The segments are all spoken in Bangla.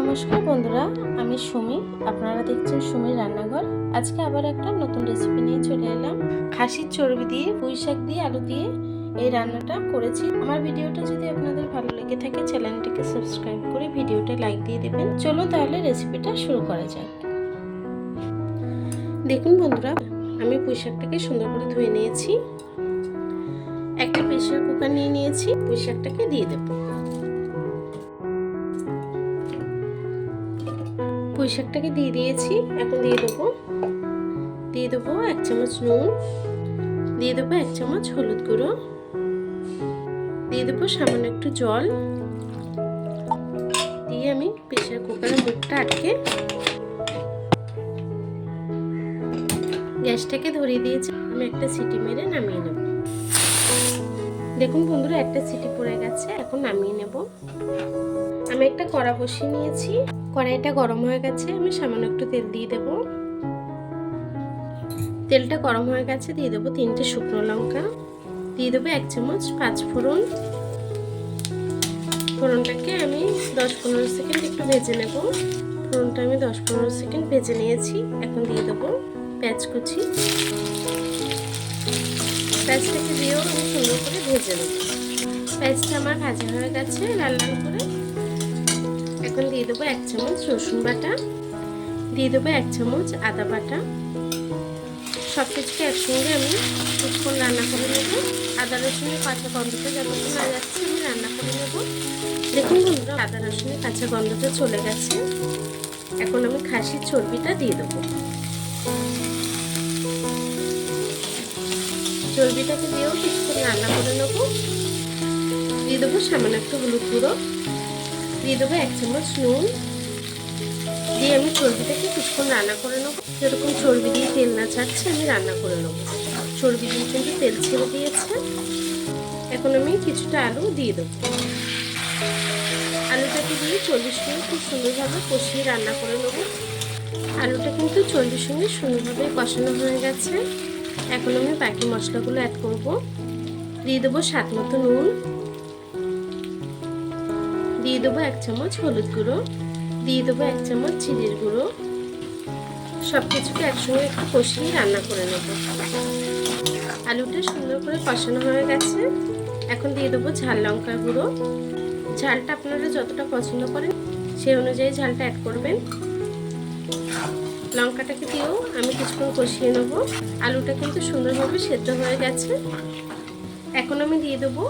নমস্কার বন্ধুরা, আমি সুমি। আপনারা দেখছেন সুমির রান্নাঘর। আজকে আবার একটা নতুন রেসিপি নিয়ে চলে এলাম। খাসির চর্বি দিয়ে পুঁই শাক দিয়ে আলু দিয়ে এই রান্নাটা করেছি। আমার ভিডিওটা যদি আপনাদের ভালো লেগে থাকে চ্যানেলটিকে সাবস্ক্রাইব করে ভিডিওটা লাইক দিয়ে দেবেন। চলুন তাহলে রেসিপিটা শুরু করা যাক। দেখুন বন্ধুরা, আমি পুঁই শাকটাকে সুন্দর করে ধুয়ে নিয়েছি। একটা প্রেসার কুকার নিয়ে নিয়েছি। পুঁই শাকটাকে দিয়ে দেবো। পুঁই শাকটাকে দিয়ে দিয়েছি। এখন দিয়ে দেবো 1 চামচ নুন, দিয়ে দেবো 1 চামচ হলুদ গুঁড়ো, দিয়ে দেবো সামান্য একটু জল দিয়ে আমি প্রেসার কুকারের মুখটা আটকে গ্যাসটাকে ধরিয়ে দিয়েছি। আমি একটা সিটি মেরে নামিয়ে নেব। দেখুন বন্ধুরা, একটা সিটি পড়ে গেছে। এখন নামিয়ে নেব। আমি একটা কড়া বসিয়ে নিয়েছি। কড়াইটা গরম হয়ে গেছে। আমি সামান্য একটু তেল দিয়ে দেব। তেলটা গরম হয়ে গেছে। দিয়ে দেবো 3টে শুকনো লঙ্কা, দিয়ে দেবো 1 চামচ 5 ফোড়ন। ফোড়নটাকে আমি 10-15 সেকেন্ড একটু ভেজে নেব। ফোড়নটা আমি 10-15 সেকেন্ড ভেজে নিয়েছি। এখন দিয়ে দেবো পেঁয়াজ কুচি। পেঁয়াজটাকে দিয়েও আমি সুন্দর করে ভেজে নেব। পেঁয়াজটা আমার ভাজা হয়ে গেছে লাল লাল করে। এখন দিয়ে দেবো 1 চামচ রসুন বাটা, দিয়ে দেবো 1 চামচ আদা বাটা। সব কিছুকে একসঙ্গে আমি কিছুক্ষণ রান্না করে নেব। আদা রসুনের কাঁচা গন্ধটা যতক্ষণ না যাচ্ছে আমি রান্না করে নেব। দেখুন বন্ধুরা, আদা রসুনের কাঁচা গন্ধটা চলে গেছে। এখন আমি খাসির চর্বিটা দিয়ে দেবো। চর্বিটাকে দিয়েও কিছুক্ষণ রান্না করে নেব। দিয়ে দেবো সামান্য একটু হলুদ গুঁড়ো, দিয়ে দেবো 1 চামচ নুন, দিয়ে আমি চর্বিটাকে কিছুক্ষণ রান্না করে নেব। যেরকম চর্বি দিয়ে তেল না ছাড়ছে আমি রান্না করে নেব। চর্বি দিয়ে কিন্তু তেল ছেড়ে দিয়েছে। এখন আমি কিছুটা আলু দিয়ে দেবো। আলুটাকে দিয়ে চর্বির সঙ্গে খুব সুন্দরভাবে কষিয়ে রান্না করে নেব। আলুটা কিন্তু চর্বির সঙ্গে সুন্দরভাবে কষানো হয়ে গেছে। এখন আমি বাকি মশলাগুলো অ্যাড করব। দিয়ে দেবো স্বাদ মতো নুন, দিয়ে দেবো 1 চামচ হলুদ গুঁড়ো, দিয়ে দেবো 1 চামচ জিরের গুঁড়ো। সব কিছুকে একসঙ্গে একটু কষিয়ে রান্না করে নেব। আলুটা সুন্দর করে কষানো হয়ে গেছে। এখন দিয়ে দেবো ঝাল লঙ্কার গুঁড়ো। ঝালটা আপনারা যতটা পছন্দ করেন সেই অনুযায়ী ঝালটা অ্যাড করবেন। লঙ্কাটাকে দিয়েও আমি কিছুক্ষণ কষিয়ে নেব। আলুটা কিন্তু সুন্দরভাবে সেদ্ধ হয়ে গেছে। এখন আমি দিয়ে দেবো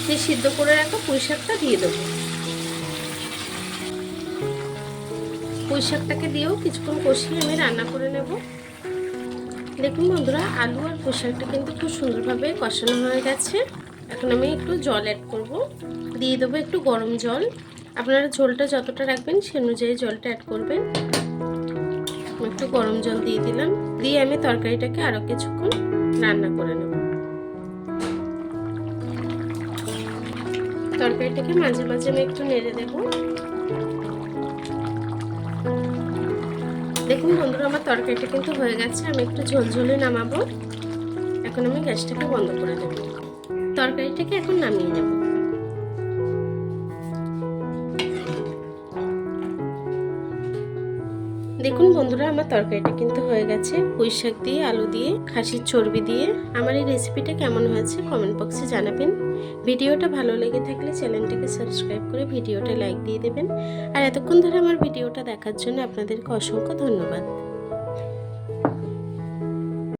যে সিদ্ধ করে রাখা পুঁই শাকটা দিয়ে দেবো। পুঁই শাকটাকে দিয়েও কিছুক্ষণ কষিয়ে আমি রান্না করে নেব। দেখুন বন্ধুরা, আলু আর পুঁই শাকটা কিন্তু খুব সুন্দরভাবে কষানো হয়ে গেছে। এখন আমি একটু জল অ্যাড করব। দিয়ে দেবো একটু গরম জল। আপনারা ঝোলটা যতটা রাখবেন সে অনুযায়ী জলটা অ্যাড করবেন। একটু গরম জল দিয়ে দিলাম। দিয়ে আমি তরকারিটাকে আরও কিছুক্ষণ রান্না করে নেব। তরকারিটাকে মাঝে মাঝে আমি একটু নেড়ে দেব। দেখুন বন্ধুরা, আমার তরকারিটা কিন্তু হয়ে গেছে। আমি একটু ঝোলঝোলে নামাবো। এখন আমি গ্যাসটাকে বন্ধ করে দেব। তরকারিটাকে এখন নামিয়ে নেব। দেখুন বন্ধুরা, আমার তরকারিটা কিন্তু হয়ে গেছে। পুঁই শাক দিয়ে আলু দিয়ে খাসির চর্বি দিয়ে। আমার এই রেসিপিটা কেমন হয়েছে কমেন্ট বক্সে জানাবেন। ভিডিওটা ভালো লেগে থাকলে চ্যানেলটাকে সাবস্ক্রাইব করে ভিডিওটা লাইক দিয়ে দেবেন। আর এতক্ষণ ধরে আমার ভিডিওটা দেখার জন্য আপনাদেরকে অসংখ্য ধন্যবাদ।